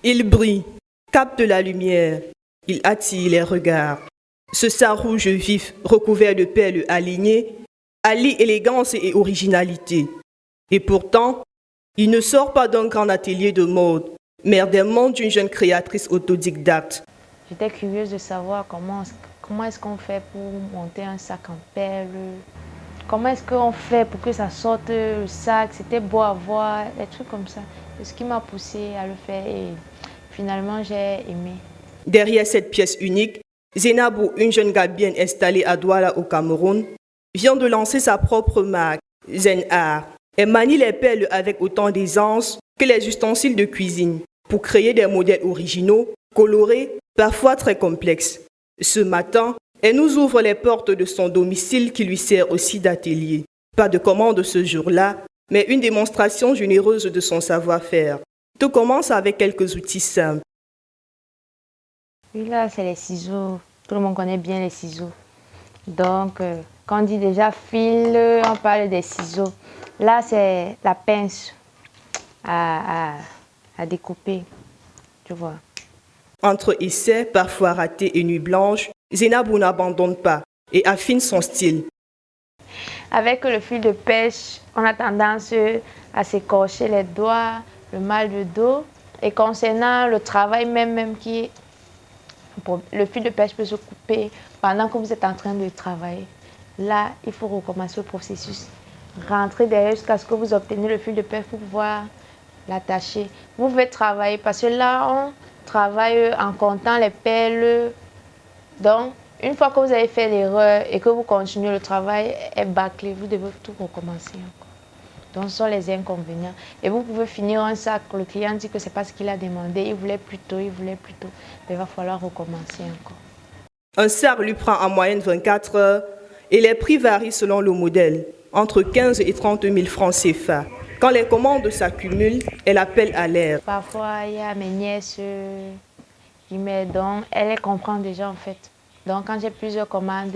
Il brille, capte la lumière, il attire les regards. Ce sar rouge vif, recouvert de perles alignées, allie élégance et originalité. Et pourtant, il ne sort pas d'un grand atelier de mode, mais des mondes d'une jeune créatrice autodidacte. J'étais curieuse de savoir comment est-ce qu'on fait pour monter un sac en perles. Comment est-ce qu'on fait pour que ça sorte le sac? C'était beau à voir, des trucs comme ça. C'est ce qui m'a poussée à le faire et finalement j'ai aimé. Derrière cette pièce unique, Zainabou, une jeune Gambienne installée à Douala au Cameroun, vient de lancer sa propre marque, Zen Art. Elle manie les perles avec autant d'aisance que les ustensiles de cuisine pour créer des modèles originaux, colorés, parfois très complexes. Ce matin, elle nous ouvre les portes de son domicile qui lui sert aussi d'atelier. Pas de commande ce jour-là, mais une démonstration généreuse de son savoir-faire. Tout commence avec quelques outils simples. Oui, là, c'est les ciseaux. Tout le monde connaît bien les ciseaux. Donc, quand on dit déjà fil, on parle des ciseaux. Là, c'est la pince à découper, tu vois. Entre essais, parfois ratés et nuits blanches, Zainabou n'abandonne pas et affine son style. Avec le fil de pêche, on a tendance à s'écorcher les doigts, le mal de dos. Et concernant le travail même qui est... Le fil de pêche peut se couper pendant que vous êtes en train de travailler. Là, il faut recommencer le processus. Rentrer derrière jusqu'à ce que vous obteniez le fil de pêche pour pouvoir l'attacher. Vous pouvez travailler parce que là, on travaille en comptant les perles. Donc, une fois que vous avez fait l'erreur et que vous continuez, le travail est bâclé, vous devez tout recommencer encore. Donc, ce sont les inconvénients. Et vous pouvez finir un sac, le client dit que ce n'est pas ce qu'il a demandé, il voulait plus tôt. Mais il va falloir recommencer encore. Un sac lui prend en moyenne 24 heures et les prix varient selon le modèle, entre 15 et 30 000 francs CFA. Quand les commandes s'accumulent, elle appelle à l'aide. Parfois, il y a mes nièces qui m'aident, donc elle les comprend déjà en fait. Donc, quand j'ai plusieurs commandes,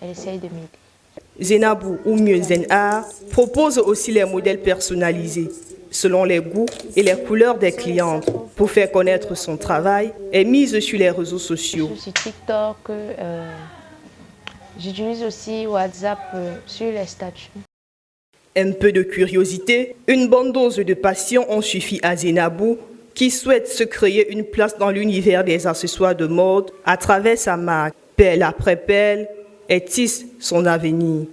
elle essaye de m'aider. Zainabou, ou mieux Zen Art, propose aussi les modèles personnalisés, selon les goûts et les couleurs des clientes. Pour faire connaître son travail, elle mise sur les réseaux sociaux. Sur TikTok, j'utilise aussi WhatsApp sur les statuts. Un peu de curiosité, une bonne dose de passion ont suffi à Zainabou, qui souhaite se créer une place dans l'univers des accessoires de mode à travers sa marque. Pelle après pelle, elle tisse son avenir.